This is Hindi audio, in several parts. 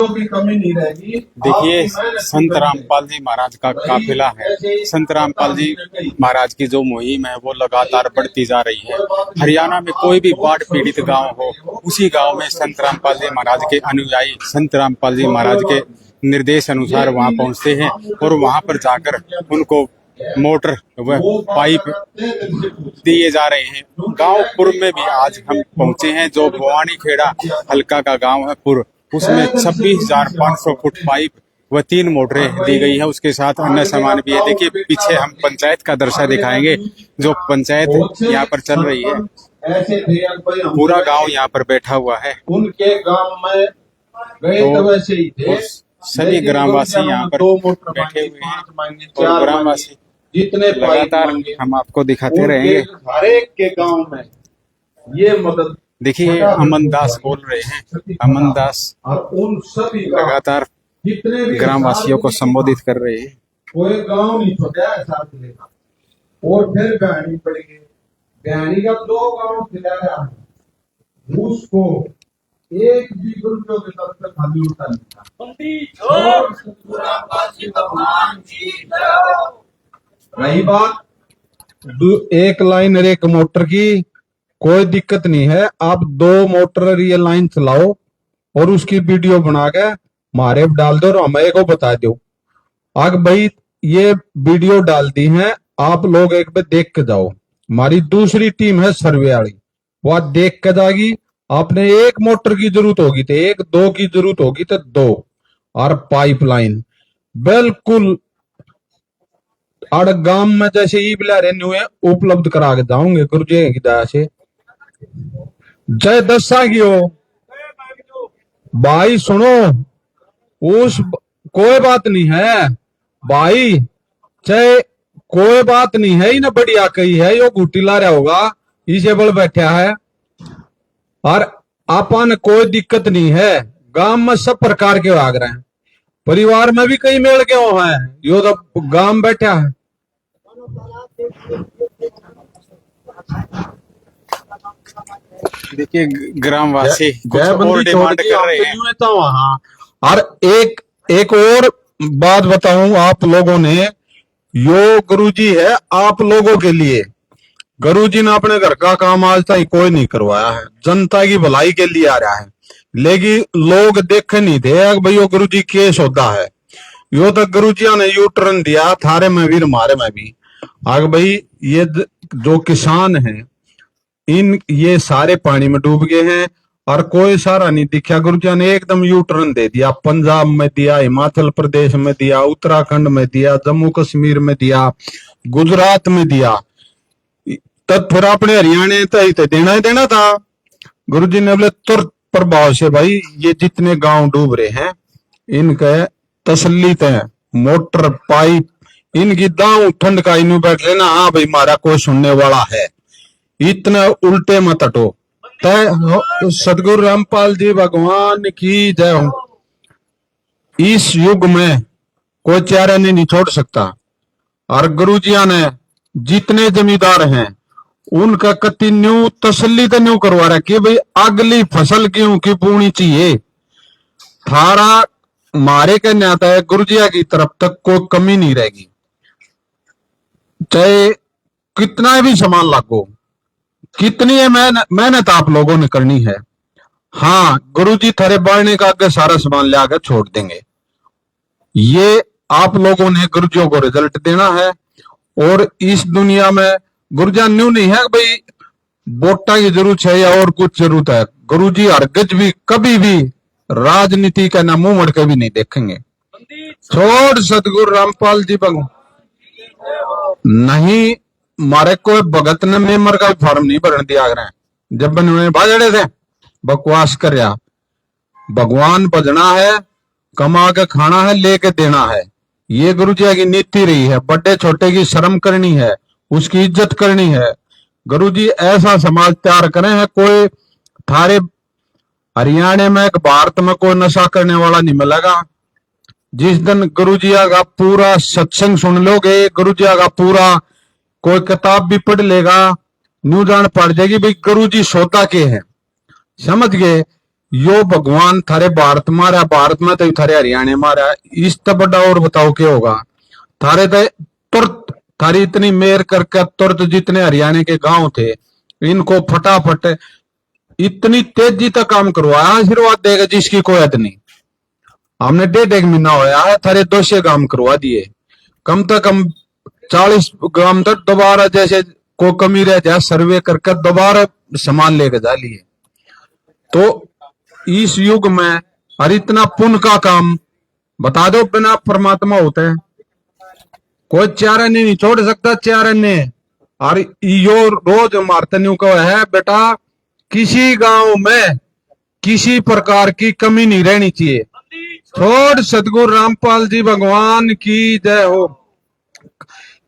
की कमी नहीं रहेगी। देखिए, संत रामपाल जी महाराज का काफिला है। संत रामपाल जी महाराज की जो मुहिम है वो लगातार बढ़ती जा रही है। हरियाणा में कोई भी बाढ़ पीड़ित गांव हो, उसी गांव में संत रामपाल जी महाराज के अनुयायी संत रामपाल जी महाराज के निर्देश अनुसार वहां पहुंचते हैं और वहां पर जाकर उनको मोटर व पाइप दिए जा रहे हैं। गांव पुर में भी आज हम पहुंचे हैं, जो भवानी खेड़ा हल्का का गांव है पुर, उसमें 26,500 फुट पाइप व 3 मोटरें दी गई है। उसके साथ अन्य सामान भी है। देखिए, पीछे हम पंचायत का दृश्य दिखाएंगे, जो पंचायत यहाँ पर चल रही है। पूरा गांव यहाँ पर बैठा हुआ है। उनके गांव में गए तो वैसे ही थे। सभी ग्रामवासी यहाँ पर बैठे हुए हैं और ग्रामवासी जितने लगातार हम आपको दिखाते रहेंगे। हर एक के गांव में ये मदद। देखिए, अमन दास बोल रहे हैं। अमन दास उन सभी लगातार जितने भी ग्रामवासियों को संबोधित कर रहे हैं। कोई गांव नहीं छोड़ा है साथ लेगा। और फिर बहनी पड़ेगी, बहनी का 2 गांव खिलाया है, उसको एक भी गुरुजों के तब तक खाली होता नहीं। रही बात एक लाइन और एक मोटर की, कोई दिक्कत नहीं है। आप 2 मोटर ये लाइन चलाओ और उसकी वीडियो बना के मारे डाल दो और हमें को बता दो। आग भाई ये वीडियो डाल दी है, आप लोग एक बार देख के जाओ। हमारी दूसरी टीम है सर्वे वाली, वह देख के जाएगी। आपने 1 मोटर की जरूरत होगी तो 1, 2 की जरूरत होगी तो 2, और पाइपलाइन बिल्कुल अड़ गांव में जैसे ई बिला रेन्यू है उपलब्ध करा के जाऊंगे गुरु जी की दया से। जय दसा की हो भाई, सुनो उस कोई बात नहीं है भाई, चाहे कोई बात नहीं है। इन्हें बढ़िया कही है, यो घुटी ला रहा होगा, इसे बल बैठा है और अपन कोई दिक्कत नहीं है। गांव में सब प्रकार के आग रहे हैं, परिवार में भी कई मेल के हो हैं, यो तो गांव बैठा है। देखिए, ग्रामवासी कुछ और डिमांड कर रहे हैं। तो वहां और एक और बात बताऊं आप लोगों ने, यो गुरुजी है आप लोगों के लिए। गुरुजी ने अपने घर का काम आज तक कोई नहीं करवाया है, जनता की भलाई के लिए आ रहा है। लेकिन लोग देखे नहीं थे भाई यो गुरुजी के सौदा है। यो तो गुरुजिया ने यू टर्न दिया थारे में भी हमारे में भी। आग भाई ये जो किसान हैं इन ये सारे पानी में डूब गए हैं और कोई सारा नहीं दिखा। गुरुजिया ने एकदम यू टर्न दे दिया, पंजाब में दिया, हिमाचल प्रदेश में दिया, उत्तराखंड में दिया, जम्मू कश्मीर में दिया, गुजरात में दिया। तब फिर अपने हरियाणा तो देना ही देना था। गुरुजी ने बोले तुरंत प्रभाव से भाई ये जितने गांव डूब रहे हैं इनके तसल्ली है, मोटर पाइप इनकी दाऊ ठंड का इन्हें बैठ लेना। हाँ भाई हमारा कोई सुनने वाला है, इतना उल्टे मत हटो। तय सदगुरु रामपाल जी भगवान की जय हो। इस युग में कोई चारा नहीं छोड़ सकता और गुरुजिया ने जितने जमींदार हैं उनका कति न्यू तसल्ली तो न्यू करवा रहा कि भाई अगली फसल क्यों की पूनी चाहिए। थारा मारे कहने आता है गुरुजिया की तरफ तक कोई कमी नहीं रहेगी, चाहे कितना भी सामान लागो, कितनी है मेहनत आप लोगों ने करनी है। हाँ गुरुजी थारे बढ़ने का आगे सारा सामान ले आकर छोड़ देंगे। ये आप लोगों ने गुरुजियों को रिजल्ट देना है। और इस दुनिया में गुरुजा न्यू नहीं है भाई वोटा की जरूरत है या और कुछ जरूरत है। गुरुजी हरगज भी कभी भी राजनीति का ना मुंह मड़ के भी नहीं देखेंगे। छोड़ सतगुरु रामपाल जी भगवान नहीं मारे को भगत ने मेमर का फॉर्म नहीं भरने दिया गया। जब उन्होंने बाजड़े थे बकवास कर रहा। भगवान बजना है, कमा के खाना है, लेके देना है। ये गुरु जी की नीति रही है। बड़े छोटे की शर्म करनी है, उसकी इज्जत करनी है। गुरु जी ऐसा समाज तैयार करे हैं, कोई थारे हरियाणा में भारत में कोई नशा करने वाला नहीं मिलेगा। जिस दिन गुरु जी का पूरा सत्संग सुन लोगे, गुरु जी का पूरा कोई किताब भी पढ़ लेगा, न्यू जान पड़ जाएगी भाई गुरु जी सौदा के हैं। समझ गए। यो भगवान थारे भारत मारा, भारत में तो थारे हरियाणा मारा, इस तो बड़ा और बताओ क्या होगा। थारे तो तुरंत थारी इतनी मेहर करके तुरंत जितने हरियाणा के गांव थे इनको फटाफट इतनी तेजी तक काम करवाया, आशीर्वाद देगा जिसकी कोई हद नहीं। हमने 1.5 महीना होया है, थारे 200 काम करवा दिए, कम से कम 40 ग्राम तक दोबारा जैसे को कमी रह जाए सर्वे करके दोबारा सामान लेके जा लिए। तो इस युग में और इतना पुण्य का काम बता दो, बिना परमात्मा होते हैं कोई चारण नहीं छोड़ सकता, चारण ने। और यो रोज मारतन्यू का है बेटा, किसी गांव में किसी प्रकार की कमी नहीं रहनी चाहिए। छोड़ सतगुरु रामपाल जी भगवान की जय हो।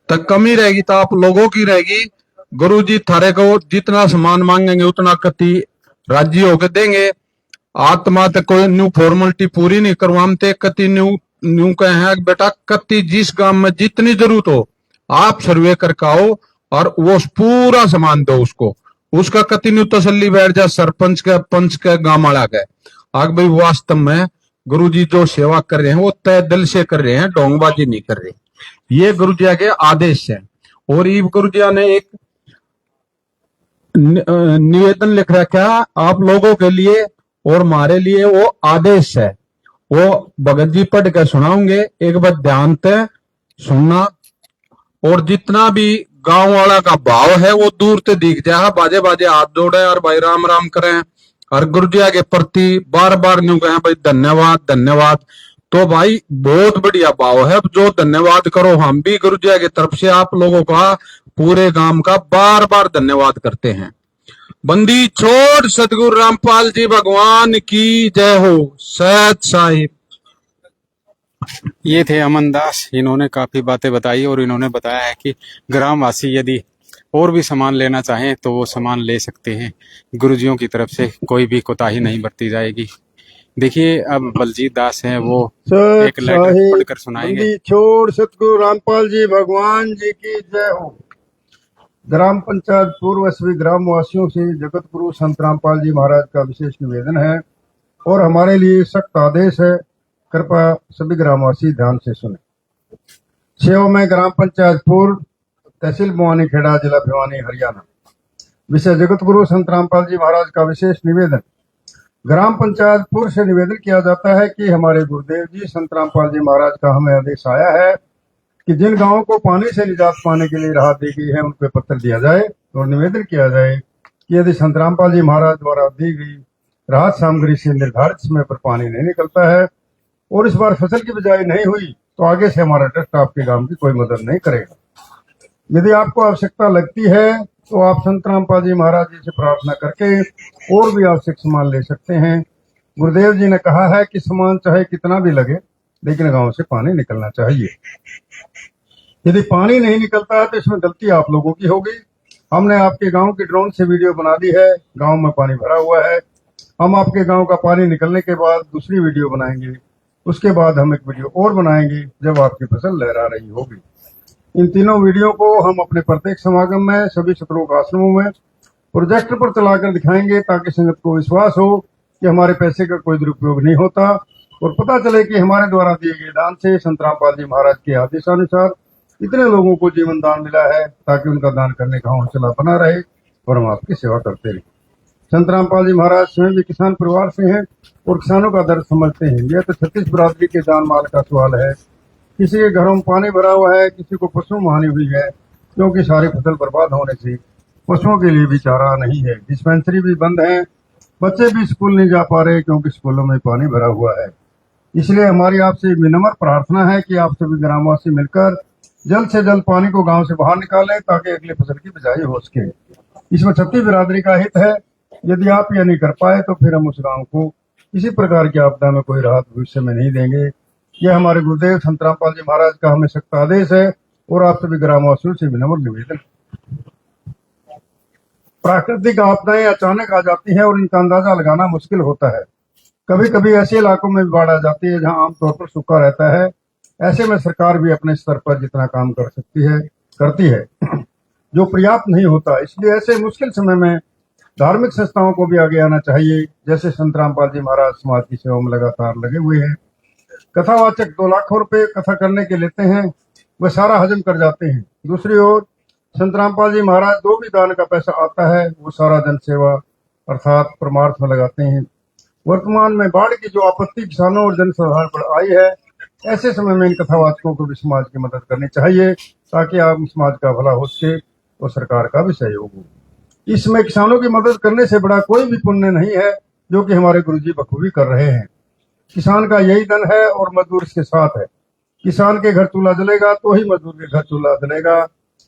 तक कमी रहेगी तो आप लोगों की रहेगी। गुरु जी थारे को जितना सामान मांगेंगे उतना कति राजी होकर देंगे। आत्मा तक कोई न्यू फॉर्मेलिटी पूरी नहीं करवाते, कति न्यू न्यू कहे हैं बेटा कति जिस गांव में जितनी जरूरत हो आप सर्वे करके आओ और वो पूरा सामान दो उसको, उसका कति न्यू तसल्ली बैठ जाए सरपंच के पंच के गांव वाला के आग भाई वास्तव में गुरु जी जो सेवा कर रहे हैं वो तय दिल से कर रहे हैं, ढोंगबाजी नहीं कर रहे। ये गुरु जी के आदेश है। और ये गुरु जी ने एक निवेदन लिख रखा आप लोगों के लिए और हमारे लिए, वो आदेश है। वो भगत जी पढ़ कर सुनाऊंगे, एक बार ध्यान से सुनना। और जितना भी गांव वाला का भाव है वो दूर से दिख जाए, बाजे बाजे हाथ जोड़े और भाई राम राम करें और गुरु जी के प्रति बार बार न्यू कहें भाई धन्यवाद धन्यवाद। तो भाई बहुत बढ़िया भाव है, जो धन्यवाद करो हम भी गुरु जी की तरफ से आप लोगों का पूरे गांव का बार बार धन्यवाद करते हैं। बंदी छोड़ सतगुरु रामपाल जी भगवान की जय हो। सत साहिब। ये थे अमन दास, इन्होंने काफी बातें बताई और इन्होंने बताया है कि ग्रामवासी यदि और भी सामान लेना चाहें तो वो सामान ले सकते हैं, गुरुजियों की तरफ से कोई भी कोताही नहीं बरती जाएगी। देखिए अब बलजीत दास हैं, वो एक लेटर पढ़कर सुनाएंगे। छोड़ सतगुरु रामपाल जी भगवान जी की जय हो। ग्राम पंचायत पूर्वस्वी ग्रामवासियों से जगत गुरु संत रामपाल जी महाराज का विशेष निवेदन है और हमारे लिए सख्त आदेश है, कृपया सभी ग्रामवासी ध्यान से सुने। सेवा में ग्राम पंचायत पूर्व, तहसील बुआनी खेड़ा, जिला भिवानी, हरियाणा। विषय जगत गुरु संत रामपाल जी महाराज का विशेष निवेदन। ग्राम पंचायत पूर्व से निवेदन किया जाता है कि हमारे गुरुदेव जी संत रामपाल जी महाराज का हमें आदेश आया है कि जिन गांवों को पानी से निजात पाने के लिए राहत दी गई है उन पर पत्र दिया जाए और निवेदन किया जाए कि यदि संत रामपाल जी महाराज द्वारा दी गई राहत सामग्री से निर्धारित समय पर पानी नहीं निकलता है और इस बार फसल की बिजाई नहीं हुई तो आगे से हमारा ट्रस्ट आपके गांव की कोई मदद नहीं करेगा। यदि आपको आवश्यकता लगती है तो आप संत रामपाल जी महाराज जी से प्रार्थना करके और भी आवश्यक सामान ले सकते हैं। गुरुदेव जी ने कहा है कि सामान चाहे कितना भी लगे लेकिन गांव से पानी निकलना चाहिए। यदि पानी नहीं निकलता है तो इसमें गलती आप लोगों की होगी। हमने आपके गांव की ड्रोन से वीडियो बना दी है, गांव में पानी भरा हुआ है। हम आपके गांव का पानी निकलने के बाद दूसरी वीडियो बनाएंगे, उसके बाद हम एक वीडियो और बनाएंगे जब आपकी फसल लहरा रही होगी। इन तीनों वीडियो को हम अपने प्रत्येक समागम में सभी सतलोक आश्रमों में प्रोजेक्टर पर चलाकर दिखाएंगे ताकि संगत को विश्वास हो कि हमारे पैसे का कोई दुरुपयोग नहीं होता और पता चले कि हमारे द्वारा दिए गए दान से संत रामपाल जी महाराज के आदेशानुसार इतने लोगों को जीवन दान मिला है ताकि उनका दान करने का हौसला बना रहे और हम आपकी सेवा करते रहे। संत रामपाल जी महाराज स्वयं भी किसान परिवार से हैं और किसानों का दर्द समझते हैं। यह तो 36 बिरादरी के जान माल का सवाल है। किसी के घरों में पानी भरा हुआ है, किसी को पशु हानि हुई है क्योंकि सारी फसल बर्बाद होने से पशुओं के लिए भी चारा नहीं है। डिस्पेंसरी भी बंद है, बच्चे भी स्कूल नहीं जा पा रहे क्योंकि स्कूलों में पानी भरा हुआ है। इसलिए हमारी आपसे विनम्र प्रार्थना है कि आप सभी ग्रामवासी मिलकर जल्द से जल्द पानी को गांव से बाहर निकालें ताकि अगली फसल की बिजाई हो सके। इसमें 36 बिरादरी का हित है। यदि आप यह नहीं कर पाए तो फिर हम उस गांव को किसी प्रकार की आपदा में कोई राहत भविष्य में नहीं देंगे। यह हमारे गुरुदेव संत रामपाल जी महाराज का हमें सख्त आदेश है और आप सभी ग्रामवासियों से विनम्र निवेदन। प्राकृतिक आपदाएं अचानक आ जाती हैं और इनका अंदाजा लगाना मुश्किल होता है। कभी कभी ऐसे इलाकों में बाढ़ आ जाती है जहां आमतौर पर सूखा रहता है। ऐसे में सरकार भी अपने स्तर पर जितना काम कर सकती है करती है, जो पर्याप्त नहीं होता। इसलिए ऐसे मुश्किल समय में धार्मिक संस्थाओं को भी आगे आना चाहिए, जैसे संत रामपाल जी महाराज समाज की सेवा में लगातार लगे हुए हैं। कथावाचक 2 लाखों रुपए कथा करने के लेते हैं, वह सारा हजम कर जाते हैं। दूसरी ओर संत रामपाल जी महाराज जो भी दान का पैसा आता है वो सारा जन सेवा अर्थात परमार्थ में लगाते हैं। वर्तमान में बाढ़ की जो आपत्ति किसानों और जनसाधारण पर आई है, ऐसे समय में इन कथावाचकों को भी समाज की मदद करनी चाहिए, ताकि आम समाज का भला हो सके और सरकार का भी सहयोग हो। इसमें किसानों की मदद करने से बड़ा कोई भी पुण्य नहीं है, जो कि हमारे गुरुजी बखूबी कर रहे हैं। किसान का यही धन है और मजदूर इसके साथ है। किसान के घर चूल्हा जलेगा तो ही मजदूर के घर चूल्हा जलेगा।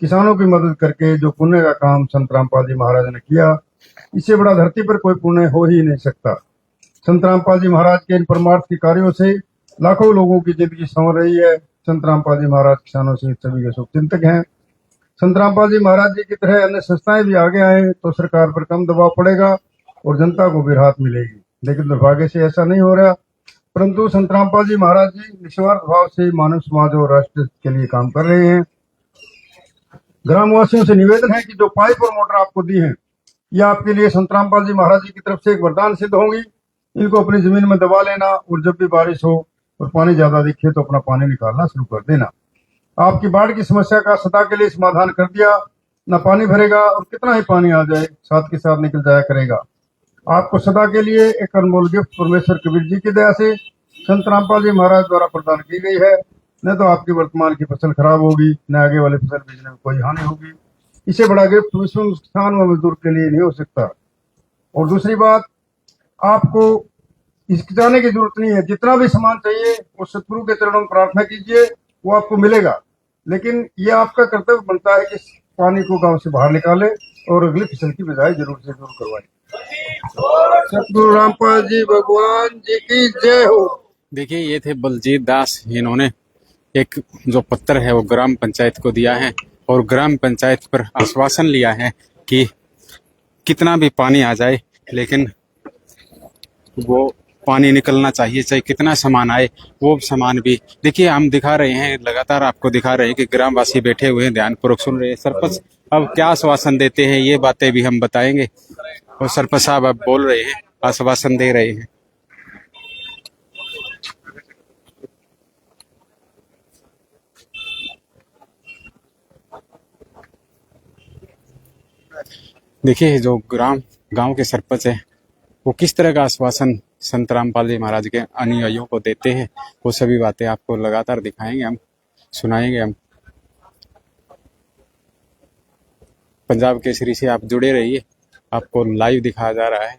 किसानों की मदद करके जो पुण्य का काम संत रामपाल जी महाराज ने किया, इससे बड़ा धरती पर कोई पुण्य हो ही नहीं सकता। संत रामपाल जी महाराज के इन परमार्थ के कार्यों से लाखों लोगों की जिंदगी संवर रही है। संत रामपाल जी महाराज किसानों से सभी के शुभ चिंतक हैं। संत रामपाल जी महाराज जी की तरह अन्य संस्थाएं भी आगे आए तो सरकार पर कम दबाव पड़ेगा और जनता को भी राहत मिलेगी, लेकिन दुर्भाग्य से ऐसा नहीं हो रहा। परंतु संत रामपाल जी महाराज जी निस्वार्थ भाव से मानव समाज और राष्ट्र के लिए काम कर रहे हैं। ग्रामवासियों से निवेदन है कि जो पाइप और मोटर आपको दी है, ये आपके लिए संत रामपाल जी महाराज जी की तरफ से एक वरदान सिद्ध होंगी। इनको अपनी जमीन में दबा लेना और जब भी बारिश हो और पानी ज्यादा दिखे तो अपना पानी निकालना शुरू कर देना। आपकी बाढ़ की समस्या का सदा के लिए समाधान कर दिया। न पानी भरेगा और कितना ही पानी आ जाए साथ के साथ निकल जाया करेगा। आपको सदा के लिए एक अनमोल गिफ्ट परमेश्वर कबीर जी की दया से संत रामपाल जी महाराज द्वारा प्रदान की गई है। न तो आपकी वर्तमान की फसल खराब होगी, न आगे वाली फसल बेचने में कोई हानि होगी। इससे बड़ा गिफ्ट विश्व में किसान व मजदूर के लिए नहीं हो सकता। और दूसरी बात, आपको हिचकिचाने की जरूरत नहीं है। जितना भी सामान चाहिए वो सतगुरु के चरणों में प्रार्थना कीजिए, वो आपको मिलेगा। लेकिन ये आपका कर्तव्य बनता है कि इस पानी को गांव से बाहर निकाले और अगली फसल की बिजाई जरूर से जरूर करवाएं। सतगुरु रामपाल जी भगवान जी की जय हो। देखिए, ये थे बलजीत दास। इन्होंने एक जो पत्र है वो ग्राम पंचायत को दिया है और ग्राम पंचायत पर आश्वासन लिया है कि कितना भी पानी आ जाए लेकिन वो पानी निकलना चाहिए, चाहे कितना सामान आए वो सामान भी। देखिए, हम दिखा रहे हैं, लगातार आपको दिखा रहे हैं कि ग्रामवासी बैठे हुए हैं, ध्यानपूर्वक सुन रहे हैं। सरपंच अब क्या आश्वासन देते हैं ये बातें भी हम बताएंगे। और सरपंच साहब अब बोल रहे हैं, आश्वासन दे रहे हैं। देखिए, जो गांव के सरपंच है वो किस तरह का आश्वासन संत रामपाल जी महाराज के अनुयायियों को देते हैं, वो सभी बातें आपको लगातार दिखाएंगे, हम सुनाएंगे। हम पंजाब केसरी से आप जुड़े रहिए, आपको लाइव दिखाया जा रहा है।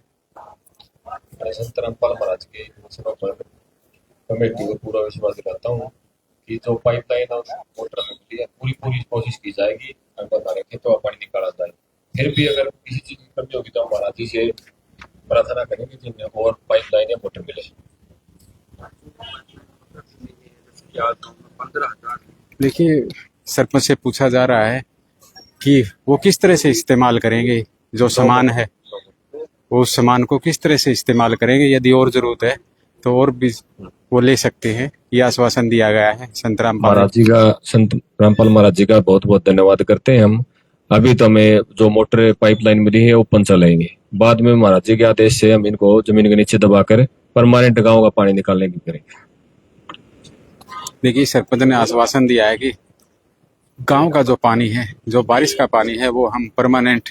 संत रामपाल महाराज के सभा पर कमेटी को पूरा विश्वास दिलाता हूँ कि जो पाइपलाइन और मोटर है पूरी कोशिश की जाएगी, बता रखे तो पानी निकाला जाए। फिर भी अगर किसी चीज की कमी होगी तो हम महाराज जी से प्रार्थना करेंगे जिन्हें और पाइपलाइन या मोटर मिले। देखिए, सरपंच से पूछा जा रहा है कि वो किस तरह से इस्तेमाल करेंगे, जो सामान है उस सामान को किस तरह से इस्तेमाल करेंगे। यदि और जरूरत है तो और भी वो ले सकते हैं, ये आश्वासन दिया गया है संत रामपाल महाराज जी का बहुत बहुत धन्यवाद करते हैं हम। अभी तो हमें जो मोटर पाइपलाइन मिली है ओपन चलाएंगे, बाद में महाराज जी के आदेश से हम इनको जमीन के नीचे दबाकर परमानेंट गांव का पानी निकालने की करेंगे। देखिए, सरपंच ने आश्वासन दिया है कि गांव का जो पानी है, जो बारिश का पानी है, वो हम परमानेंट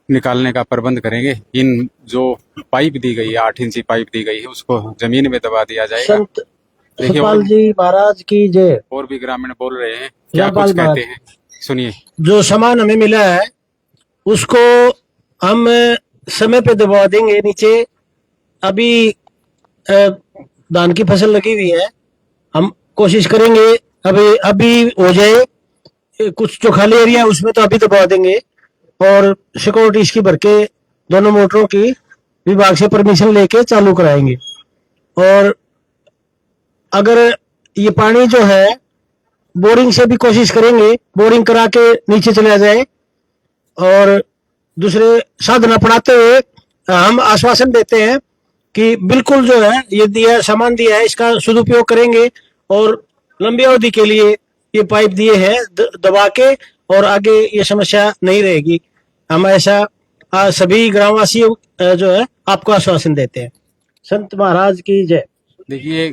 निकालने का प्रबंध करेंगे। इन जो पाइप दी गई है, 8 इंची पाइप दी गई है, उसको जमीन में दबा दिया जाएगा। संत रामपाल जी महाराज की जय। और भी ग्रामीण बोल रहे हैं, क्या कुछ कहते हैं, सुनिए। जो सामान हमें मिला है उसको हम समय पे दबा देंगे नीचे। अभी धान की फसल लगी हुई है, हम कोशिश करेंगे अभी हो जाए। कुछ जो खाली एरिया है उसमें तो अभी दबा देंगे और सिक्योरिटी इसकी भर के दोनों मोटरों की विभाग से परमिशन लेके चालू कराएंगे। और अगर ये पानी जो है बोरिंग से भी कोशिश करेंगे, बोरिंग करा के नीचे चला जाए। और दूसरे साधन अपनाते हुए हम आश्वासन देते हैं कि बिल्कुल जो है ये दिया सामान दिया है इसका सदुपयोग करेंगे और लंबी अवधि के लिए ये पाइप दिए हैं दबा के, और आगे ये समस्या नहीं रहेगी। हम ऐसा सभी ग्रामवासियों जो है आपको आश्वासन देते हैं। संत महाराज की जय। देखिए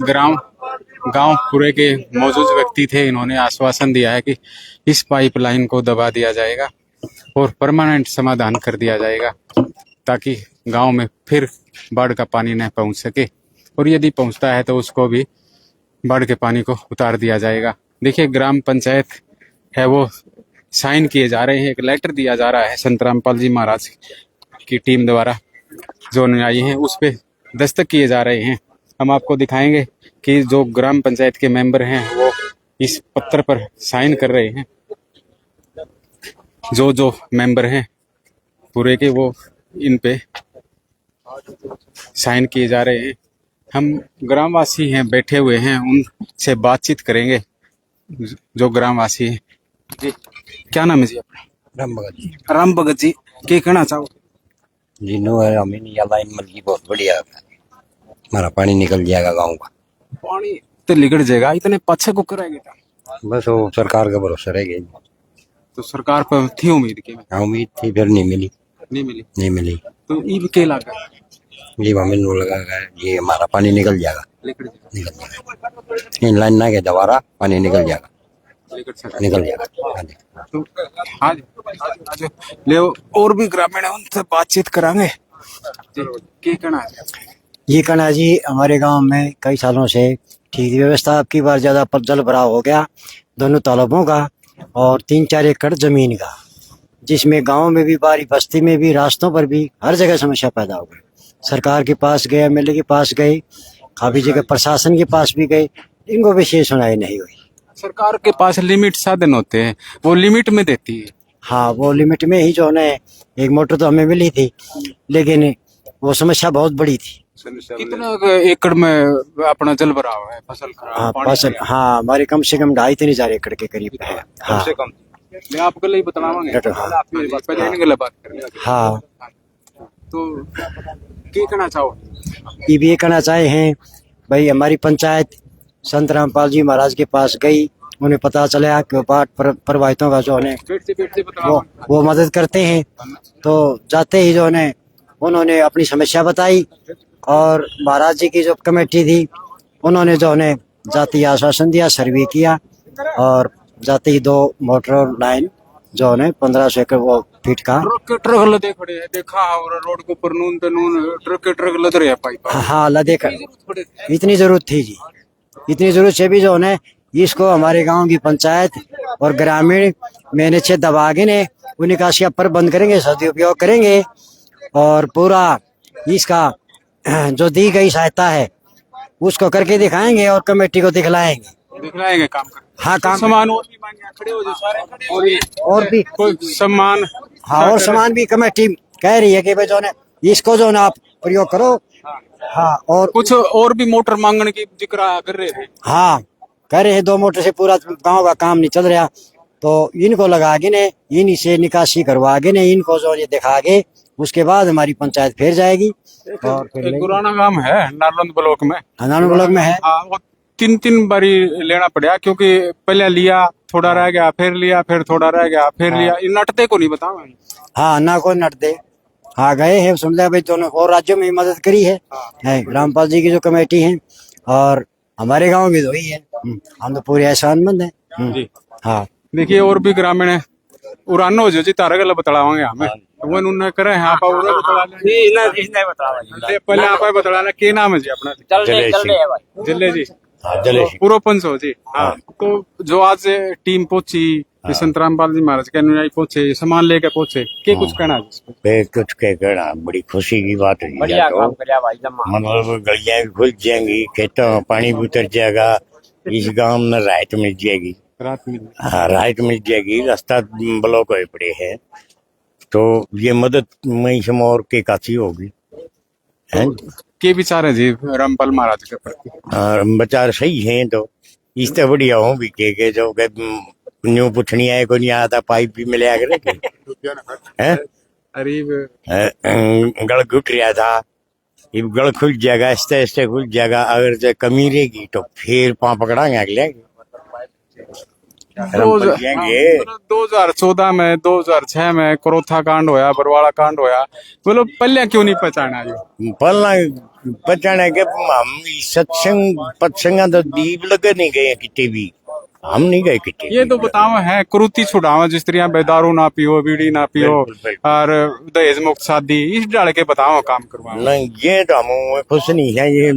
गांव पूरे के मौजूद व्यक्ति थे, इन्होंने आश्वासन दिया है कि इस पाइपलाइन को दबा दिया जाएगा और परमानेंट समाधान कर दिया जाएगा, ताकि गांव में फिर बाढ़ का पानी न पहुंच सके, और यदि पहुंचता है तो उसको भी बाढ़ के पानी को उतार दिया जाएगा। देखिए ग्राम पंचायत है वो साइन किए जा रहे हैं, एक लेटर दिया जा रहा है संत रामपाल जी महाराज की टीम द्वारा जो अनुयायी हैं उस पे दस्तक किए जा रहे हैं। हम आपको दिखाएंगे कि जो ग्राम पंचायत के मेंबर हैं वो इस पत्र पर साइन कर रहे हैं। जो मेंबर हैं पूरे के वो इन पे साइन किए जा रहे हैं। हम ग्रामवासी हैं बैठे हुए हैं, उनसे बातचीत करेंगे जो ग्रामवासी हैं। जी क्या नाम है जी अपना? राम भगत जी। राम भगत जी, क्या कहना चाहो? जी नो है अमीन या लाइन मल की बहुत बढ़िया है। हमारा पानी निकल जाएगा गांव का। पानी तो निकल जाएगा, इतने पछे को कराएंगे बस वो सरकार का भरोसा रह गया। तो सरकार पर थी उम्मीद की? उम्मीद थी फिर नहीं मिली। नहीं मिली तो ईब के लगा ये हमें नो लगा है, ये हमारा पानी निकल जाएगा। निकल जाएगा इन लाइन ना के दोबारा पानी निकल जाएगा। निकल जाएगा। हाँ जी। तो आज ले और भी ग्रामीण है उनसे बातचीत करांगे। क्या कहना है? ये कहना जी हमारे गांव में कई सालों से ठीक व्यवस्था, अब की बार ज्यादा जल भराव हो गया दोनों तालाबों का और 3-4 एकड़ जमीन का, जिसमें गांव में भी, बारी बस्ती में भी, रास्तों पर भी हर जगह समस्या पैदा हो गई। सरकार के पास गए, एमएलए के पास गए, काफी जगह प्रशासन के पास भी गए, इनको विशेष सुनाई नहीं हुई। सरकार के पास लिमिट साधन होते हैं, वो लिमिट में देती है। हाँ, वो लिमिट में ही जो है एक मोटर तो हमें मिली थी, लेकिन वो समस्या बहुत बड़ी थी। कितना एकड़ में अपना जल भराव है, फसल खराब? हाँ पानी फसल, नहीं हाँ हमारे कम से कम 2,500-3,000 एकड़ के करीब है। कम हाँ से कम। मैं आपको लिए बतावांगे। हाँ। पहले इनके लिए बात करेंगे। हाँ, तो क्या कहना चाहो? ये भी कहना चाहे हैं भाई, हमारी पंचायत संत रामपाल जी महाराज के पास गई, उन्हें पता चला कि बाढ़ प्रभावितों का जो है वो मदद करते हैं। तो जाते ही जो है उन्होंने अपनी समस्या बताई, और महाराज जी की जो कमेटी थी उन्होंने जो है जाती आश्वासन दिया, सर्वे किया, और जाते ही 2 मोटर लाइन जो है 1500 एकड़ वो फीट का। ट्रक लदे खड़े हैं, देखा और रोड के ऊपर नून पे नून ट्रक लद रहे हैं पाइप। हाँ लदे कर, इतनी जरूरत थी जी, इतनी जरूरत से भी जो है इसको हमारे गांव की पंचायत और ग्रामीण मैंने छे दबा के ने निकासी पर बंद करेंगे, सदुपयोग करेंगे, और पूरा इसका जो दी गई सहायता है उसको करके दिखाएंगे और कमेटी को दिखलाएंगे काम कर। हाँ काम सामान और भी मांगे, खड़े हो जाओ सारे, और भी कोई सामान। हाँ, और सामान भी कमेटी कह रही है कि भाई जो है इसको जो है आप प्रयोग करो। हाँ, और कुछ और भी मोटर मांगने की जिक्र कर रहे थे। हाँ कह रहे हैं 2 मोटर से पूरा गांव का काम नहीं चल रहा, तो इनको लगा के ने इन से निकासी करवा के ने इनको जो ये दिखा के उसके बाद हमारी पंचायत फिर जाएगी। और एक पुराना काम है नालंद ब्लॉक में, नारायण ब्लॉक में है। हाँ, वो 3 बारी लेना पड़ा, क्योंकि पहले लिया थोड़ा रह गया, फिर लिया, फिर थोड़ा रह गया, फिर लिया। इन नटते को नहीं बताओ। हाँ ना कोई नट दे। हाँ गए हैं, समझा भाई दोनों और राज्यों में मदद करी है रामपाल जी की जो कमेटी है, और हमारे गांव में तो ही है। हम तो पूरे एहसानमंद हैं। जी हाँ देखिए और भी ग्रामीण है, उरानो हो जो जी तारा गल बतलावांगे हमें वो उन्होंने करे हैं। आप और बतला लें, पहले आप बतला लें के नाम है जी अपना? जिले जी, पूर्व पंच हो जी। हाँ, तो जो आज टीम पहुंची, संत रामपाल जी महाराज के अनुयायी पहुंचे, सामान लेके पहुंचे, क्या कुछ कहना है? कुछ कह कहना बड़ी खुशी की बात है। मतलब गलियां भी खुल जाएंगी, खेतों में पानी भी उतर जाएगा, इस गांव में राहत मिल जाएगी। हाँ राहत मिल जाएगी। रास्ता ब्लॉक हुए पड़े हैं, तो ये मदद मई से और के काफी होगी। के विचार है जी रामपाल महाराज के प्रति? विचार सही है, तो इससे बढ़िया हूँ भी के जो न्यू पुछनी है को नहीं आता, पाइप भी मिले आगे गल घुट रहा था, ये गल खुल जाएगा, ऐसे ऐसे खुल जाएगा। अगर जो कमी रहेगी तो फिर पाँव पकड़ाएंगे अगले। जाएंगे 2014 में 2006 में करोथा कांड होया, बरवाड़ा कांड होया, बोलो पहले क्यों नहीं पहचाना जो? पलना पचाने के हम सत्संग पत्संगा तो दीप लगे नहीं गए कितने भी, हम नहीं गए कितने ये तो बताओ है कुरुति छुड़ाओ, जिस तरह बेदारू ना पियो, बीड़ी ना पियो, और दहेज मुक्त शादी, इस डाल के बताओ काम करवाओ। नहीं ये तो हम खुश नहीं है, ये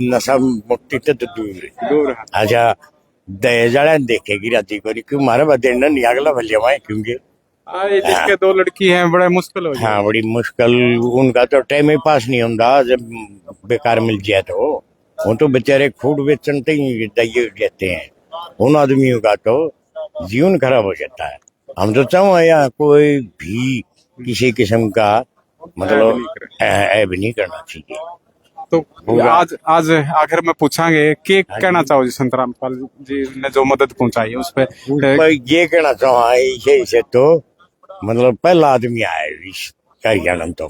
नशा मुक्ति तो दूर है। अच्छा दहेज वाला देखेगी राती को क्यों मारे बदे नहीं अगला भले वहां क्योंकि जिसके 2 लड़की हैं बड़ा मुश्किल हो जाए। हाँ बड़ी मुश्किल, उनका तो टाइम ही पास नहीं होता, जब बेकार मिल जाए तो वो तो बेचारे खूड बेचनते ही दही देते हैं, उन आदमियों का तो जीवन खराब हो जाता है। हम तो चाहो या कोई भी किसी किस्म का मतलब ऐब नहीं करना चाहिए। तो आज आखिर में पूछांगे कि कहना चाहो जी संत रामपाल जी ने जो मदद पहुंचाई है उस पर ये कहना चाहो इसे तो मतलब पहला आदमी आया इस हरियाणा तो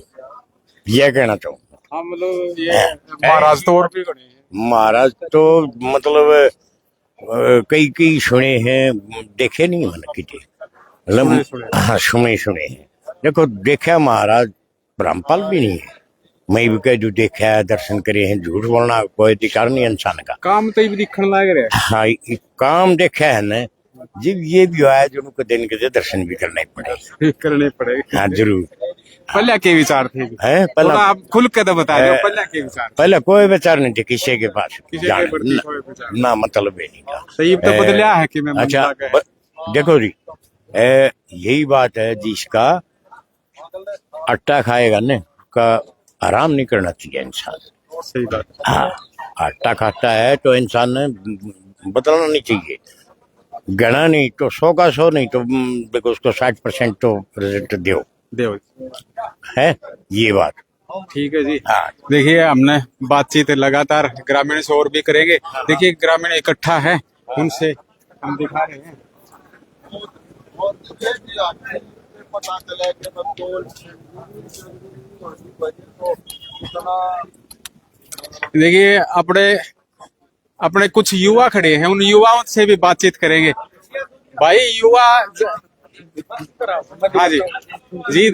ये कहना चाहूँ। हाँ मतलब ये महाराज तो और भी बने हैं। महाराज तो मतलब कई कई सुने हैं, देखे नहीं मैंने किसी, मतलब हाँ सुने हैं। देखो देखा महाराज रामपाल भी नहीं है, मैं भी कह दू देखा है, दर्शन करे हैं, झूठ बोलना कोई अधिकार नहीं इंसान का। काम तो भी दिखने लग रहा है। हाँ काम देखा है ना, जब ये भी आया जो उनको दिन के दर्शन भी करने पड़ेगा। हाँ जरूर। पहले के विचार थे है पहला आप खुल के तो बता दो, पहले के विचार? पहले कोई विचार नहीं थे किसी के पास ना मतलब ही नहीं था। सही तो बदलिया है कि मैं अच्छा देखो जी यही बात है, जिसका आटा खाएगा ना का आराम नहीं करना चाहिए इंसान। सही बात। हाँ आटा खाता है तो इंसान ने बदलना नहीं चाहिए, गणा नहीं तो 100 का 100 नहीं तो देखो उसको 60% तो रिजल्ट दो है, ये बात ठीक है जी। हाँ देखिए हमने बातचीत लगातार ग्रामीण से और भी करेंगे। देखिए ग्रामीण इकट्ठा है, उनसे हम दिखा रहे हैं। देखिए अपने कुछ युवा खड़े हैं, उन युवाओं से भी बातचीत करेंगे। भाई युवा हाँ जी जी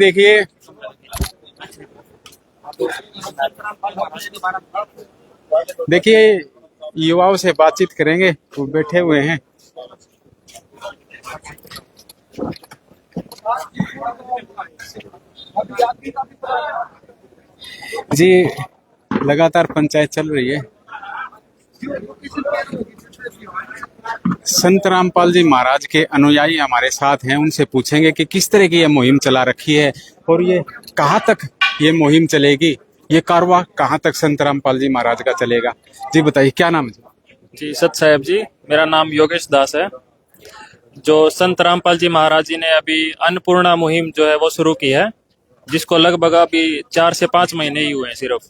देखिए युवाओं से बातचीत करेंगे, वो बैठे हुए हैं। जी लगातार पंचायत चल रही है। संत रामपाल जी महाराज के अनुयायी हमारे साथ हैं, उनसे पूछेंगे कि किस तरह की ये मुहिम चला रखी है और ये कहाँ तक ये मुहिम चलेगी, ये कारवा कहाँ तक संत रामपाल जी महाराज का चलेगा। जी बताइए क्या नाम है? जी सत साहब जी, मेरा नाम योगेश दास है। जो संत रामपाल जी महाराज जी ने अभी अन्नपूर्णा मुहिम जो है वो शुरू की है, जिसको लगभग अभी 4 से 5 महीने ही हुए हैं सिर्फ,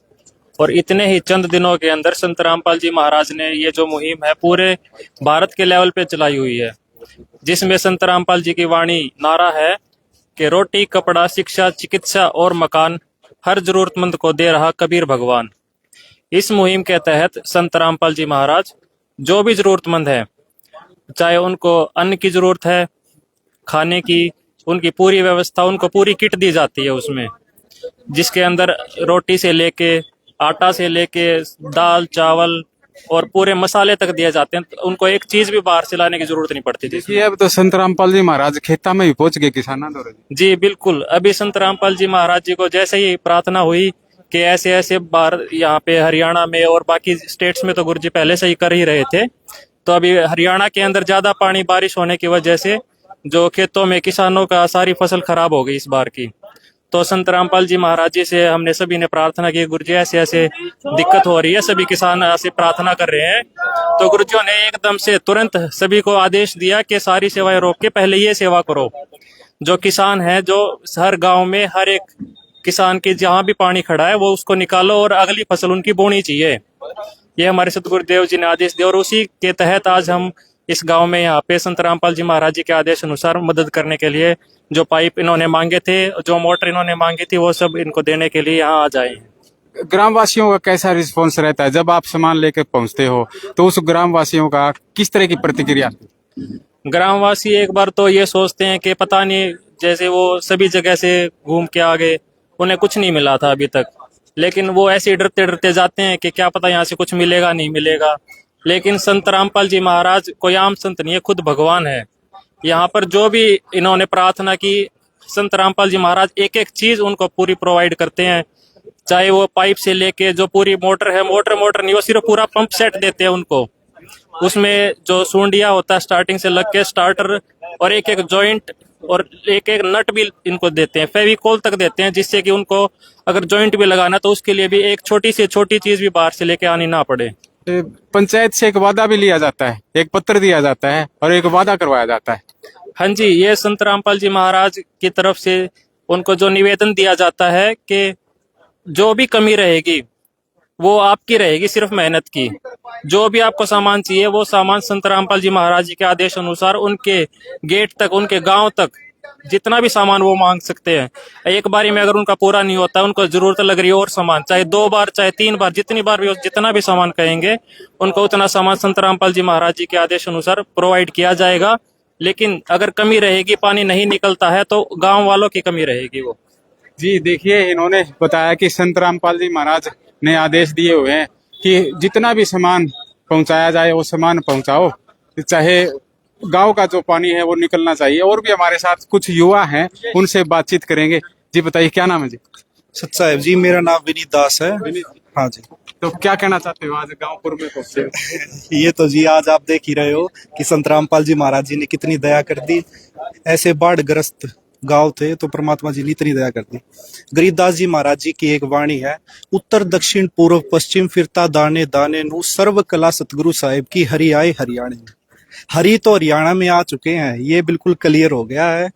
और इतने ही चंद दिनों के अंदर संत रामपाल जी महाराज ने ये जो मुहिम है पूरे भारत के लेवल पे चलाई हुई है, जिसमें संत रामपाल जी की वाणी नारा है कि रोटी कपड़ा शिक्षा चिकित्सा और मकान हर जरूरतमंद को दे रहा कबीर भगवान। इस मुहिम के तहत संत रामपाल जी महाराज जो भी जरूरतमंद है, चाहे उनको अन्न की जरूरत है, खाने की, उनकी पूरी व्यवस्था, उनको पूरी किट दी जाती है उसमें, जिसके अंदर रोटी से लेके आटा से लेके दाल चावल और पूरे मसाले तक दिए जाते हैं। तो उनको एक चीज भी बाहर से लाने की जरूरत नहीं पड़ती थी। अब तो संत रामपाल जी महाराज खेता में भी पहुंच गए किसाना दौरे। जी बिल्कुल, अभी संत रामपाल जी महाराज जी को जैसे ही प्रार्थना हुई कि ऐसे ऐसे बाहर यहाँ पे हरियाणा में और बाकी स्टेट्स में तो गुरु जी पहले से ही कर ही रहे थे, तो अभी हरियाणा के अंदर ज्यादा पानी बारिश होने की वजह से जो खेतों में किसानों का सारी फसल खराब हो गई इस बार की। तो संत रामपाल जी महाराज जी से हमने सभी ने प्रार्थना की, गुरु जी ऐसे ऐसे दिक्कत हो रही है, सभी किसान ऐसे प्रार्थना कर रहे हैं। तो गुरु जी ने एकदम से तुरंत सभी को आदेश दिया कि सारी सेवाएं रोक के पहले ये सेवा करो। जो किसान है, जो हर गांव में हर एक किसान की जहां भी पानी खड़ा है वो उसको निकालो और अगली फसल उनकी बोनी चाहिए। ये हमारे सतगुरुदेव जी ने आदेश दिया और उसी के तहत आज हम इस गांव में यहाँ पे संत रामपाल जी महाराज जी के आदेश अनुसार मदद करने के लिए जो पाइप इन्होंने मांगे थे, जो मोटर इन्होंने मांगी थी, वो सब इनको देने के लिए यहाँ आ जाए। ग्रामवासियों का कैसा रिस्पॉन्स रहता है जब आप सामान लेकर पहुंचते हो, तो उस ग्रामवासियों का किस तरह की प्रतिक्रिया? ग्रामवासी एक बार तो ये सोचते हैं कि पता नहीं, जैसे वो सभी जगह से घूम के आ गए, उन्हें कुछ नहीं मिला था अभी तक, लेकिन वो ऐसे ही डरते डरते जाते हैं कि क्या पता यहाँ से कुछ मिलेगा नहीं मिलेगा। लेकिन संत रामपाल जी महाराज कोई आम संत नहीं है, खुद भगवान है। यहाँ पर जो भी इन्होंने प्रार्थना की, संत रामपाल जी महाराज एक एक चीज उनको पूरी प्रोवाइड करते हैं, चाहे वो पाइप से लेके जो पूरी मोटर है, मोटर नहीं, वो सिर्फ पूरा पंप सेट देते हैं उनको। उसमें जो सूंडिया होता है स्टार्टिंग से लग के स्टार्टर, और एक एक जॉइंट और एक एक नट भी इनको देते हैं, फेविकोल तक देते हैं, जिससे कि उनको अगर जॉइंट भी लगाना तो उसके लिए भी एक छोटी से छोटी चीज भी बाहर से लेके आनी ना पड़े। पंचायत से एक वादा भी लिया जाता है, एक पत्र दिया जाता है और एक वादा करवाया जाता है। हाँ जी, ये संत रामपाल जी महाराज की तरफ से उनको जो निवेदन दिया जाता है कि जो भी कमी रहेगी वो आपकी रहेगी, सिर्फ मेहनत की। जो भी आपको सामान चाहिए वो सामान संत रामपाल जी महाराज जी के आदेश अनुसार उनके गेट तक, उनके गांव तक जितना भी सामान वो मांग सकते हैं। एक बारी में अगर उनका पूरा नहीं होता, उनको जरूरत लग रही है और सामान, चाहे 2 बार चाहे 3 बार, जितनी बार भी जितना भी सामान कहेंगे उनको उतना सामान संत रामपाल जी महाराज जी के आदेश अनुसार प्रोवाइड किया जाएगा। लेकिन अगर कमी रहेगी, पानी नहीं निकलता है, तो गाँव वालों की कमी रहेगी वो। जी देखिए, इन्होंने बताया कि संत रामपाल जी महाराज ने आदेश दिए हुए हैं कि जितना भी सामान पहुंचाया जाए वो सामान पहुंचाओ, चाहे गांव का जो पानी है वो निकलना चाहिए। और भी हमारे साथ कुछ युवा हैं, उनसे बातचीत करेंगे। जी बताइए, क्या नाम है जी? सच साहब जी, मेरा नाम विनीत दास है। हाँ जी। तो क्या कहना चाहते हो, आज गांवपुर में पहुंचे? ये तो जी आज आप देख ही रहे हो कि संत रामपाल जी महाराज जी ने कितनी दया कर दी। ऐसे बाढ़ ग्रस्त गांव थे तो परमात्मा जी ने इतनी दया कर दी। गरीबदास जी महाराज जी की एक वाणी है, उत्तर दक्षिण पूर्व पश्चिम फिरता दाने दाने नू सर्व कला सतगुरु साहिब की हरि आए हरियाणे। हरि तो हरियाणा में आ चुके हैं, ये बिल्कुल क्लियर हो गया है।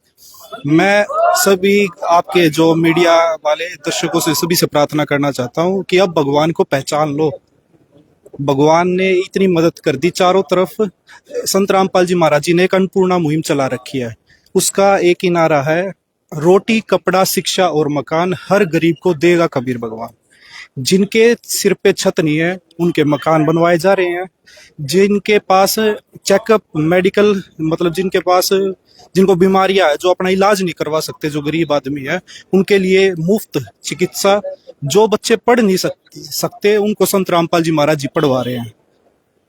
मैं सभी आपके जो मीडिया वाले दर्शकों से सभी से प्रार्थना करना चाहता हूँ कि अब भगवान को पहचान लो। भगवान ने इतनी मदद कर दी चारों तरफ। संत रामपाल जी महाराज जी ने एक अन्नपूर्णा मुहिम चला रखी है, उसका एक ही नारा है, रोटी कपड़ा शिक्षा और मकान हर गरीब को देगा कबीर भगवान। जिनके सिर पे छत नहीं है उनके मकान बनवाए जा रहे हैं। जिनके पास चेकअप मेडिकल, मतलब जिनको बीमारियां है, जो अपना इलाज नहीं करवा सकते, जो गरीब आदमी है, उनके लिए मुफ्त चिकित्सा। जो बच्चे पढ़ नहीं सकते उनको संत रामपाल जी महाराज जी पढ़वा रहे हैं।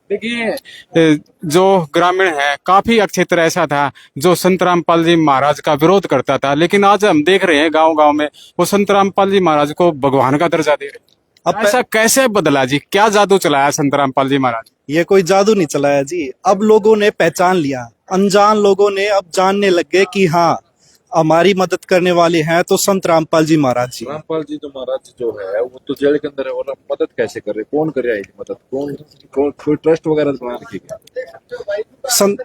देखिए, जो ग्रामीण है, काफी क्षेत्र ऐसा था जो संत रामपाल जी महाराज का विरोध करता था, लेकिन आज हम देख रहे हैं गांव गांव में वो संत रामपाल जी महाराज को भगवान का दर्जा दे रहे। अब ऐसा कैसे बदला जी? क्या जादू चलाया संत रामपाल जी महाराज? ये कोई जादू नहीं चलाया जी, अब लोगों ने पहचान लिया। अनजान लोगों ने अब जानने लग गए कि हाँ, हमारी मदद करने वाले हैं तो संत रामपाल जी महाराज जी। रामपाल जी जो महाराज जो है वो तो जेल के अंदर है, और मदद कैसे कर रहे, कौन कर रहा है मदद? कौन कोई ट्रस्ट वगैरह बना रखी क्या? संत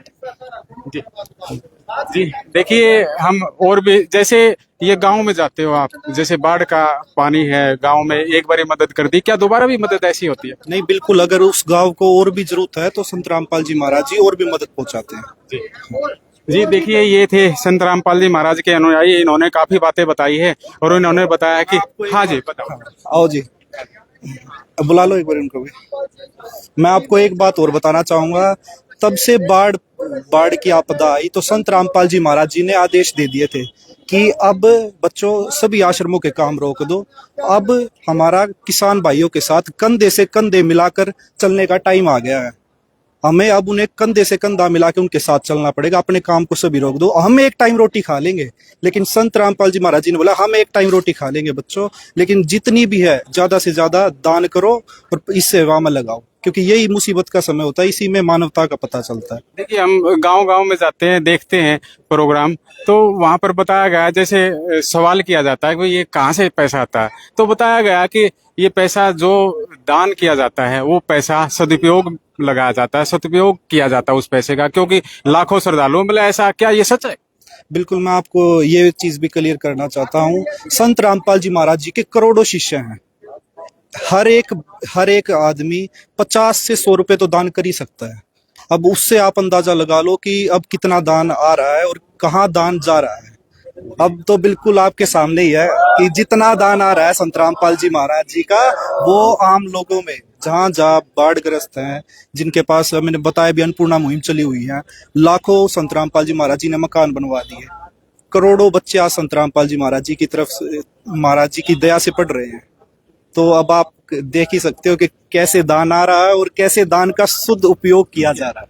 जी देखिए, हम और भी, जैसे ये गांव में जाते हो आप, जैसे बाढ़ का पानी है गांव में, एक बारी मदद कर दी, क्या दोबारा भी मदद ऐसी होती है? नहीं, बिल्कुल, अगर उस गांव को और भी जरूरत है तो संत रामपाल जी महाराज जी और भी मदद पहुंचाते हैं। जी देखिए, ये थे संत रामपाल जी महाराज के अनुयायी। इन्होंने काफी बातें बताई है और इन्होंने बताया कि हाँ जी बताओ। आओ जी, बुला लो एक बार इनको भी। मैं आपको एक बात और बताना चाहूंगा, तब से बाढ़ की आपदा आई तो संत रामपाल जी महाराज जी ने आदेश दे दिए थे कि अब बच्चों सभी आश्रमों के काम रोक दो, अब हमारा किसान भाइयों के साथ कंधे से कंधे मिलाकर चलने का टाइम आ गया है। हमें अब उन्हें कंधे से कंधा मिला के उनके साथ चलना पड़ेगा। अपने काम को सभी रोक दो, हम एक टाइम रोटी खा लेंगे, लेकिन संत रामपाल जी महाराज जी ने बोला हम एक टाइम रोटी खा लेंगे बच्चों, लेकिन जितनी भी है ज्यादा से ज्यादा दान करो और इस सेवा में लगाओ, क्योंकि यही मुसीबत का समय होता है, इसी में मानवता का पता चलता है। देखिए, हम गांव गांव में जाते हैं, देखते हैं प्रोग्राम, तो वहां पर बताया गया, जैसे सवाल किया जाता है कि ये कहाँ से पैसा आता है, तो बताया गया कि ये पैसा जो दान किया जाता है वो पैसा सदुपयोग लगाया जाता है, सदुपयोग किया जाता है उस पैसे का, क्योंकि लाखों श्रद्धालुओं में ऐसा, क्या ये सच है? बिल्कुल, मैं आपको ये चीज भी क्लियर करना चाहता हूँ, संत रामपाल जी महाराज जी के करोड़ों शिष्य हैं। हर एक आदमी 50 से 100 रुपए तो दान कर ही सकता है। अब उससे आप अंदाजा लगा लो कि अब कितना दान आ रहा है और कहाँ दान जा रहा है। अब तो बिल्कुल आपके सामने ही है कि जितना दान आ रहा है संत रामपाल जी महाराज जी का, वो आम लोगों में जहाँ जहाँ बाढ़ग्रस्त हैं, जिनके पास मैंने बताया भी अन्नपूर्णा मुहिम चली हुई है, लाखों संत रामपाल जी महाराज जी ने मकान बनवा दिए। करोड़ों बच्चे आज संत रामपाल जी महाराज जी की तरफ से, महाराज जी की दया से पढ़ रहे हैं। तो अब आप देख ही सकते हो कि कैसे दान आ रहा है और कैसे दान का शुद्ध उपयोग किया जा रहा है।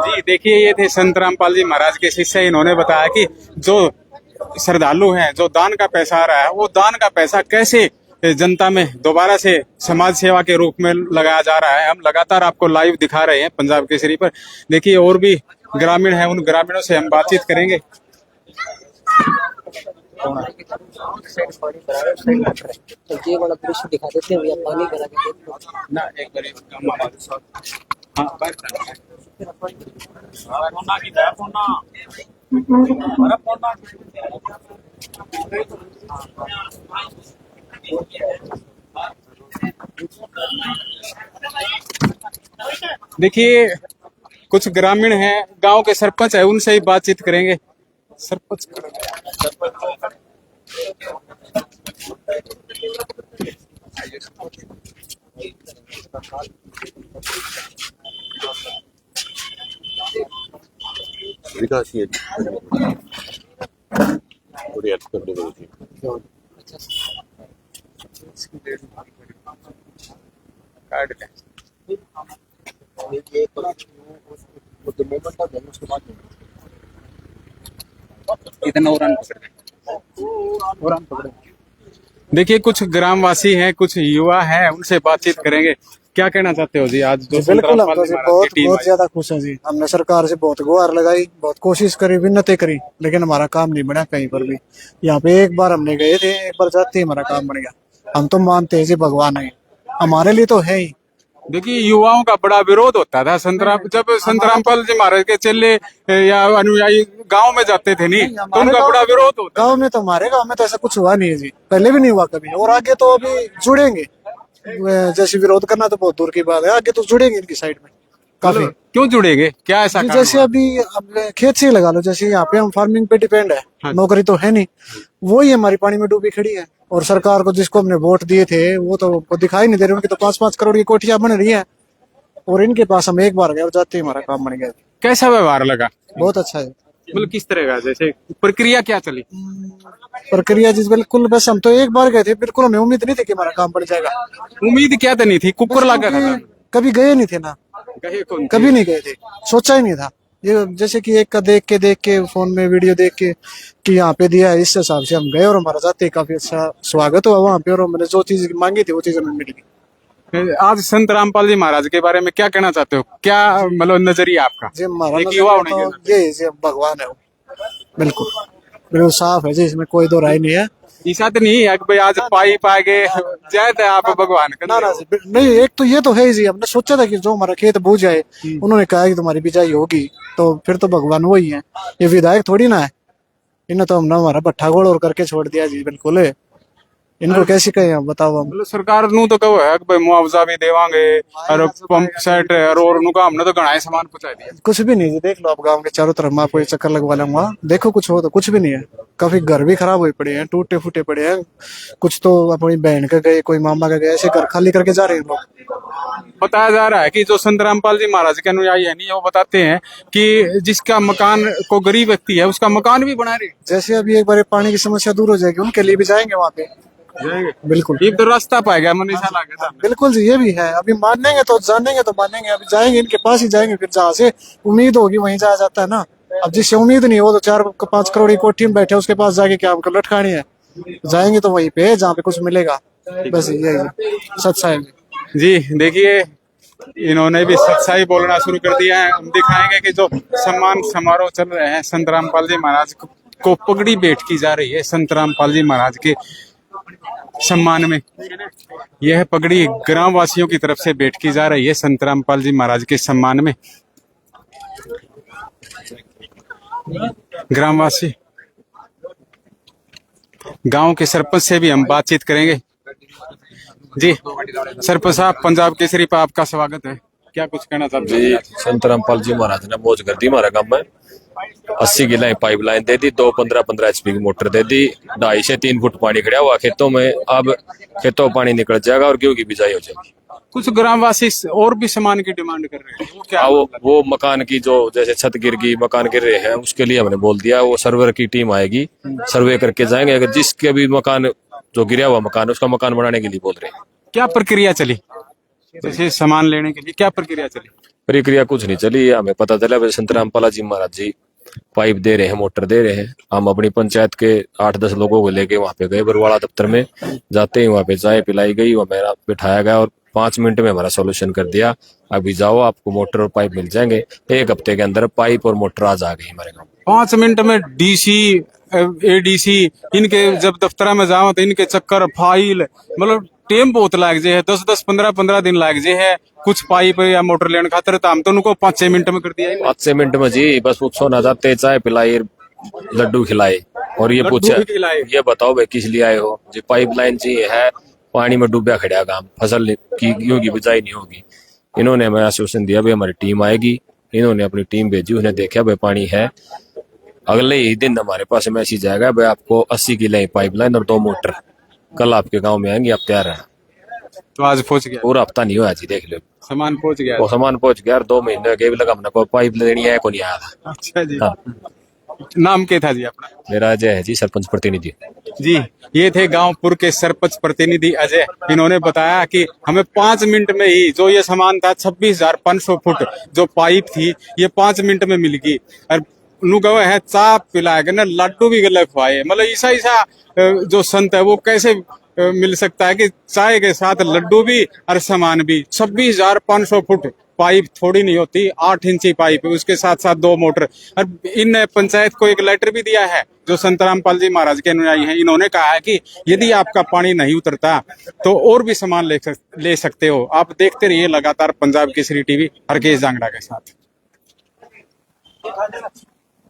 जी देखिए, ये थे संत रामपाल जी महाराज के शिष्य। इन्होंने बताया कि जो श्रद्धालु हैं, जो दान का पैसा आ रहा है, वो दान का पैसा कैसे जनता में दोबारा से समाज सेवा के रूप में लगाया जा रहा है। हम लगातार आपको लाइव दिखा रहे हैं पंजाब केसरी पर। देखिए, और भी ग्रामीण हैं, उन ग्रामीणों से हम बातचीत करेंगे। ये वाला दृश्य दिखा देते हैं, पानी भरा के ना एक बार देखिए, कुछ ग्रामीण हैं, गांव के सरपंच है, उनसे ही बातचीत करेंगे। सरपंच विकास ये थोड़ी हेल्प कर दो जी। कार्ड का इतना और पकड़े। देखिए, कुछ ग्रामवासी हैं, कुछ युवा हैं, उनसे बातचीत करेंगे। क्या कहना चाहते हो जी? आज जो बिल्कुल, हम तो जी बहुत ज्यादा खुश हैं जी। हमने सरकार से बहुत गुहार लगाई, बहुत कोशिश करी, विनती करी, लेकिन हमारा काम नहीं बना कहीं पर भी। यहाँ पे एक बार हमने गए थे, एक बार जाते ही हमारा काम बन गया। हम तो मानते हैं जी भगवान है, हमारे लिए तो है ही। देखिए, युवाओं का बड़ा विरोध होता था जब संत रामपाल जी महाराज के चेले या अनुयायी गांव में जाते थे, नहीं तो उनका बड़ा विरोध होता। गाँव में तो, हमारे गाँव में तो ऐसा कुछ हुआ नहीं है जी, पहले भी नहीं हुआ कभी, और आगे तो अभी जुड़ेंगे। जैसे विरोध करना तो बहुत दूर की बात है, आगे तो जुड़ेंगे इनकी साइड में काफी। क्यों जुड़ेंगे? क्या ऐसा जैसे अभी खेत से ही लगा लो, जैसे यहाँ पे हम फार्मिंग पे डिपेंड है। हाँ। नौकरी तो है नहीं, वो ही हमारी पानी में डूबी खड़ी है। और सरकार को, जिसको हमने वोट दिए थे, वो तो दिखाई नहीं दे रहे। उनकी तो 5-5 करोड़ की कोठियां बन रही है, और इनके पास हम एक बार गए और जाते ही हमारा काम बन गया। कैसा व्यवहार लगा? बहुत अच्छा है। मतलब किस तरह का, जैसे प्रक्रिया क्या चली? प्रक्रिया जी बिल्कुल, बस हम तो एक बार गए थे, बिल्कुल हमें उम्मीद नहीं थी कि हमारा काम बन जाएगा। उम्मीद क्या तो नहीं थी, कुकर लगा था। कभी गए नहीं थे ना, कभी नहीं गए थे, सोचा ही नहीं था। ये जैसे कि एक का देख के फोन में वीडियो देख के कि यहाँ पे दिया है, इस हिसाब से हम गए और हमारा जाते काफी अच्छा स्वागत हुआ वहाँ पे, और मैंने जो चीज मांगी थी वो चीज हमें मिल गई। आज संत रामपाल जी महाराज के बारे में क्या कहना चाहते हो? क्या मतलब नजरिया आपका? जी हमारा युवा ये जी भगवान है, बिल्कुल बिल्कुल साफ है जी, इसमें कोई दो राय नहीं है। ऐसा तो नहीं है कि भाई आज पाई पाएंगे जय थे आप भगवान का। ना जी, नहीं, एक तो ये तो है जी। हमने सोचा था कि जो हमारा खेत बूझ जाए, उन्होंने कहा कि तुम्हारी बिजाई होगी, तो फिर तो भगवान वही है, ये विधायक थोड़ी ना है। इन्हें तो हमने हमारा भट्ठा गोड़ और करके छोड़ दिया जी, बिल्कुल। इनको कैसे कहें आप, बताओ हम। मतलब सरकार नू तो कहो है कि भाई मुआवजा भी देवांगे और पंप सेट और उनका हमने तो घना सामान पहुंचा दिया। कुछ भी नहीं जी, देख लो आप गांव के चारों तरफ, मैं आपको एक चक्कर लगवा लूंगा, देखो कुछ हो तो कुछ भी नहीं है। काफी घर भी खराब हुए पड़े हैं, टूटे फूटे पड़े हैं। कुछ तो अपनी बहन के गए, कोई मामा के गए, ऐसे घर खाली करके जा रहे हैं लोग। बताया जा रहा है कि जो संत रामपाल जी महाराज के अनुयायी है, नहीं वो बताते हैं कि जिसका मकान को गरीब व्यक्ति है उसका मकान भी बना रहे। जैसे अभी एक बार पानी की समस्या दूर हो जाएगी, उनके लिए भी जाएंगे वहाँ पे, बिल्कुल। एक तो रास्ता पाएगा मनीषा लागे। बिल्कुल जी, ये भी है। अभी मानेंगे तो जानेंगे, तो मानेंगे। अभी जाएंगे इनके पास ही जाएंगे, फिर जहाँ से उम्मीद होगी वहीं जाया जाता है ना। अब जिससे उम्मीद नहीं हो, तो 4-5 करोड़ की कोठी में बैठे, उसके पास जाके क्या हमको लटकानी है? जाएंगे तो वहीं पे जहाँ पे कुछ मिलेगा, बस यही सच्चाई जी। देखिए, इन्होंने भी सच्चाई बोलना शुरू कर दिया है। हम दिखाएंगे कि जो सम्मान समारोह चल रहे हैं, संत रामपाल जी महाराज को पगड़ी भेंट की जा रही है। संत रामपाल जी महाराज के सम्मान में यह पगड़ी ग्रामवासियों की तरफ से भेंट की जा रही है। संत रामपाल जी महाराज के सम्मान में ग्रामवासी, गांव के सरपंच से भी हम बातचीत करेंगे। जी सरपंच साहब, पंजाब केसरी पर आपका स्वागत है। क्या कुछ कहना चाहते हैं? जी, संत रामपाल जी महाराज ने मौज कर दी हमारा गांव में। 80 की लाइन पाइपलाइन दे दी, 2 15-15 HP की मोटर दे दी, 2.5 से 3 फुट पानी खड़ा हुआ खेतों में। अब खेतों में पानी निकल जाएगा और गेहूं की बिजाई हो जाएगी। कुछ ग्रामवासी और भी सामान की डिमांड कर रहे हैं, वो क्या? वो मकान की जो जैसे छत गिर गई, मकान गिर रहे हैं, उसके लिए हमने बोल दिया वो सर्वर की टीम आएगी, सर्वे करके जाएंगे। अगर जिसके भी मकान जो गिरा हुआ मकान उसका मकान बनाने के लिए बोल रहे हैं। क्या प्रक्रिया चली, जैसे सामान लेने के लिए क्या प्रक्रिया चली? प्रक्रिया कुछ नहीं चली, हमें पता चला भाई संत रामपाल जी महाराज जी पाइप दे रहे हैं, मोटर दे रहे हैं। हम अपनी पंचायत के 8-10 लोगों को लेके वहां पे गए बरवाड़ा दफ्तर में। जाते ही वहां पे चाय पिलाई गई, वो मेरा बिठाया गया और 5 मिनट में हमारा सोल्यूशन कर दिया। अभी जाओ, आपको मोटर और पाइप मिल जाएंगे। 1 हफ्ते के अंदर पाइप और मोटर आज आ गई हमारे गाँव। 5 मिनट में डीसी एडीसी इनके जब दफ्तर में जाओ तो इनके चक्कर फाइल मतलब टेम बहुत लाग जे है, 10-10 15-15 दिन लाग जे है कुछ पाइप या मोटर लेने खातर। तो हम तो उनको 5-6 मिनट में कर दिया। 5-6 मिनट में जी, बस पूछो ना, जाते चाय पिलाई, लड्डू खिलाए और ये पूछा ये बताओ भाई किस लिए आए हो जी? पाइपलाइन चाहिए है, पानी में डूबा खड़ा काम, फसल की की बिजाई नहीं होगी। इन्होंने हमें आश्वासन दिया भाई हमारी टीम आएगी। इन्होंने अपनी टीम भेजी, उन्हें देखा भाई पानी है। अगले ही दिन हमारे पास मैसेज आएगा भाई आपको 80 की पाइपलाइन और 2 मोटर कल आपके गांव में आएंगे, आप तैयार हैं। तो आज पहुंच गया, पूरा हफ्ता नहीं हुआ जी, देख लो सामान पहुंच गया। वो सामान पहुंच गया, 2 महीने के भी लगा, हमने कोई पाइप लेनी है, कोई नहीं आया था। अच्छा जी। हाँ। नाम क्या था जी अपना? मेरा अजय है जी, सरपंच प्रतिनिधि जी। ये थे गांवपुर के सरपंच प्रतिनिधि अजय। इन्होंने बताया कि हमें 5 मिनट में ही जो ये सामान था 26,500 फुट जो पाइप थी ये 5 मिनट में मिल गई। और नुगव है चा पिलाए गए ना, लड्डू भी गले खुआए। मतलब ऐसा जो संत है वो कैसे मिल सकता है कि चाय के साथ लड्डू भी और सामान भी। 26,500 फुट पाइप थोड़ी नहीं होती, 8 इंची पाइप, उसके साथ साथ 2 मोटर। और इन पंचायत को एक लेटर भी दिया है जो संत रामपाल जी महाराज के अनुयायी हैं। इन्होंने कहा है कि यदि आपका पानी नहीं उतरता तो और भी सामान ले सकते हो। आप देखते रहिए लगातार पंजाब केसरी टीवी हरकेश जांगड़ा के साथ।